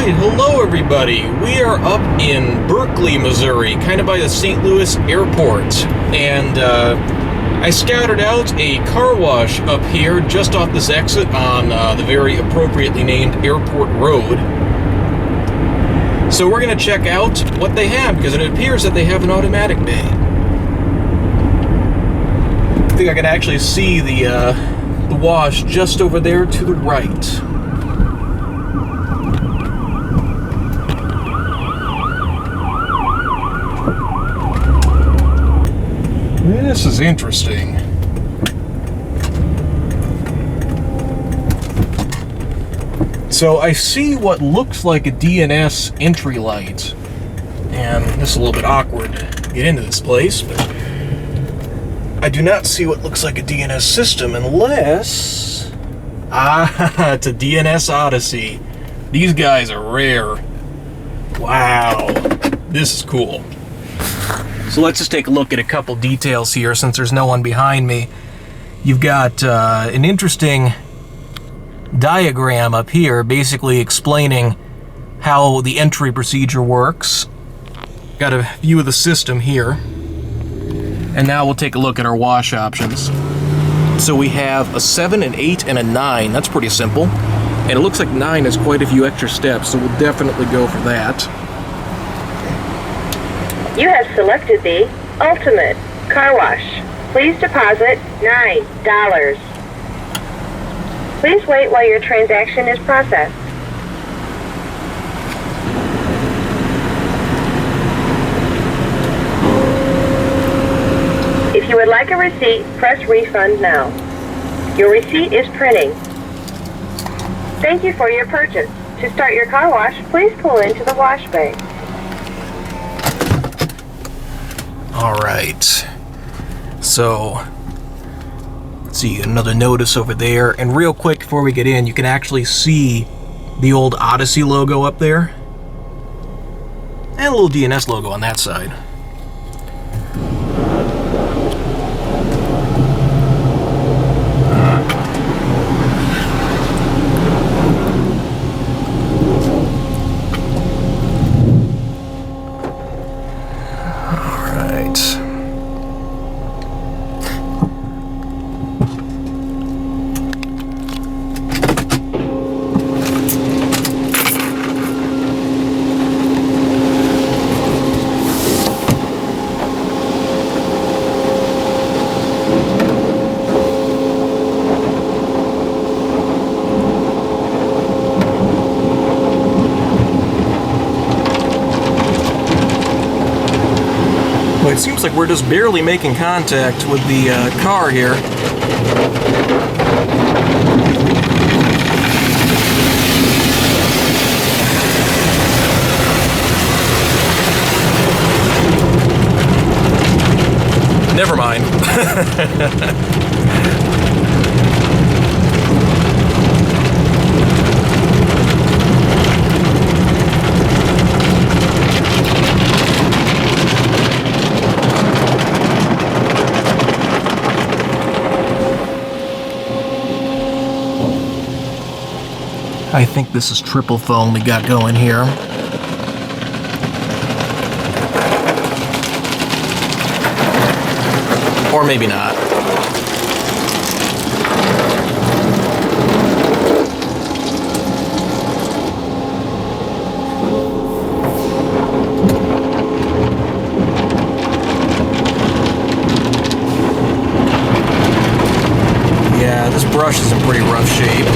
Alright, hello everybody. We are up in Berkely, Missouri, kind of by the St. Louis airport. And I scouted out a car wash up here just off this exit on the very appropriately named Airport Road. So we're going to check out what they have, because it appears that they have an automatic bay. I think I can actually see the wash just over there to the right. This is interesting. So I see what looks like a D&S entry light, and this is a little bit awkward to get into this place, but I do not see what looks like a D&S system unless... it's a D&S Odyssey. These guys are rare. Wow, this is cool. So let's just take a look at a couple details here since there's no one behind me. You've got an interesting diagram up here basically explaining how the entry procedure works. Got a view of the system here. And now we'll take a look at our wash options. So we have a 7, an 8, and a 9. That's pretty simple. And it looks like 9 has quite a few extra steps, so we'll definitely go for that. You have selected the Ultimate Car Wash. Please deposit $9. Please wait while your transaction is processed. If you would like a receipt, press Refund now. Your receipt is printing. Thank you for your purchase. To start your car wash, please pull into the wash bay. Alright, so let's see, another notice over there, and real quick before we get in, you can actually see the old Odyssey logo up there, and a little D&S logo on that side. It seems like we're just barely making contact with the car here. Never mind. I think this is triple foam we got going here. Or maybe not. Yeah, this brush is in pretty rough shape.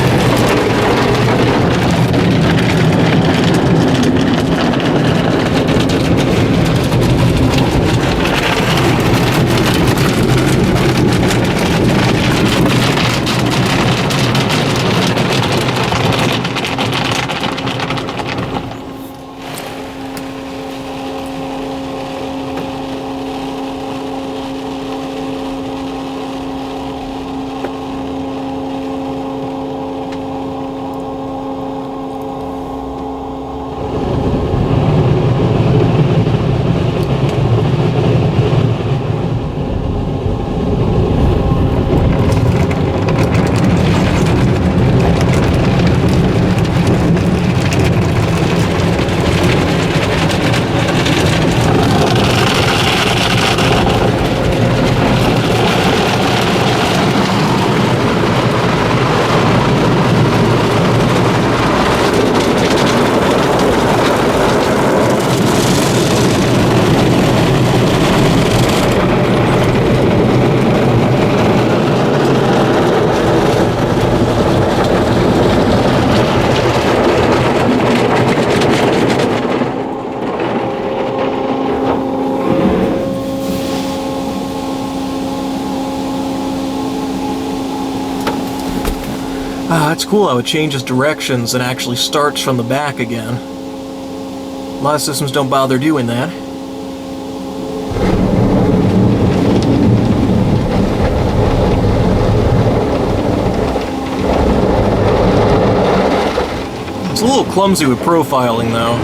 That's cool how it changes directions and actually starts from the back again. A lot of systems don't bother doing that. It's a little clumsy with profiling though.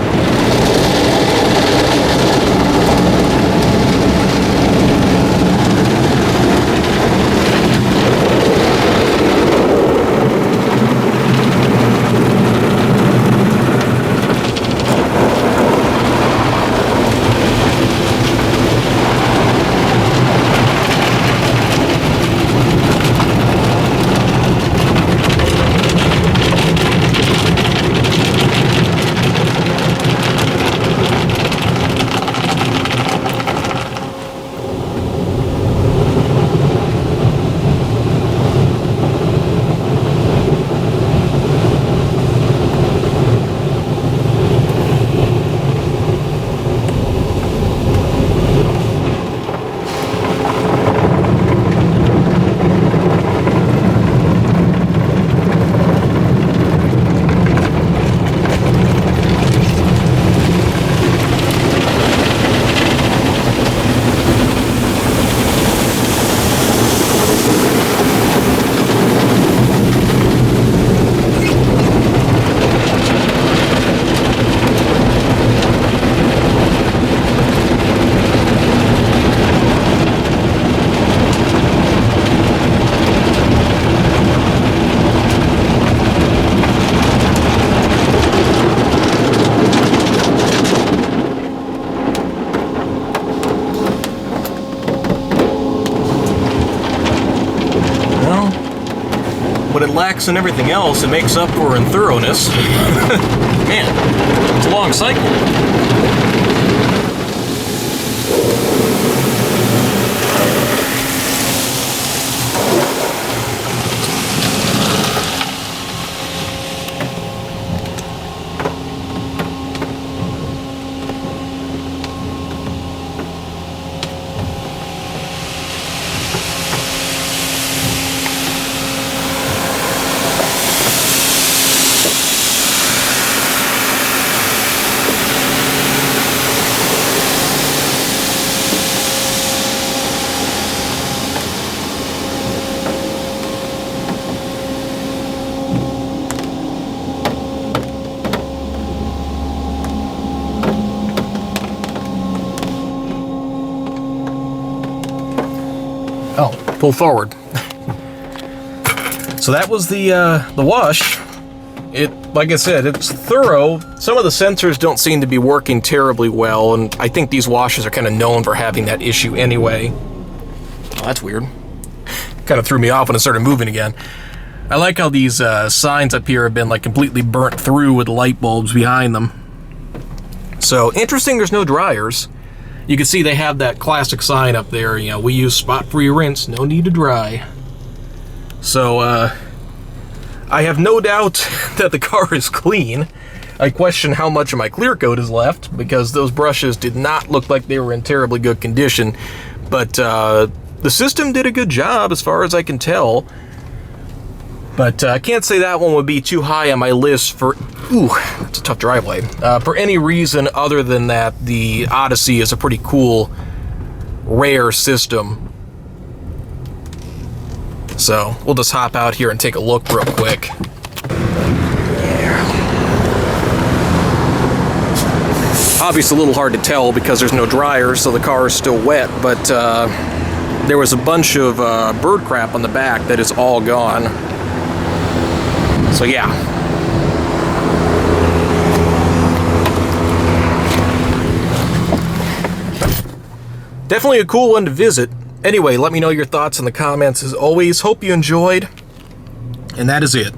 What it lacks in everything else, it makes up for in thoroughness. Man, it's a long cycle. Oh, pull forward. So that was the wash. It, like I said, it's thorough. Some of the sensors don't seem to be working terribly well, and I think these washes are kind of known for having that issue anyway. Oh, that's weird. Kind of threw me off when it started moving again. I like how these signs up here have been like completely burnt through with light bulbs behind them. So interesting, there's no dryers. You can see they have that classic sign up there, you know, we use spot-free rinse, no need to dry. So, I have no doubt that the car is clean. I question how much of my clear coat is left, because those brushes did not look like they were in terribly good condition. But, the system did a good job, as far as I can tell. But I can't say that one would be too high on my list for... Ooh, it's a tough driveway. For any reason other than that the Odyssey is a pretty cool, rare system. So, we'll just hop out here and take a look real quick. Obviously a little hard to tell because there's no dryer, so the car is still wet, but there was a bunch of bird crap on the back that is all gone. So yeah. Definitely a cool one to visit. Anyway, let me know your thoughts in the comments as always. Hope you enjoyed. And that is it.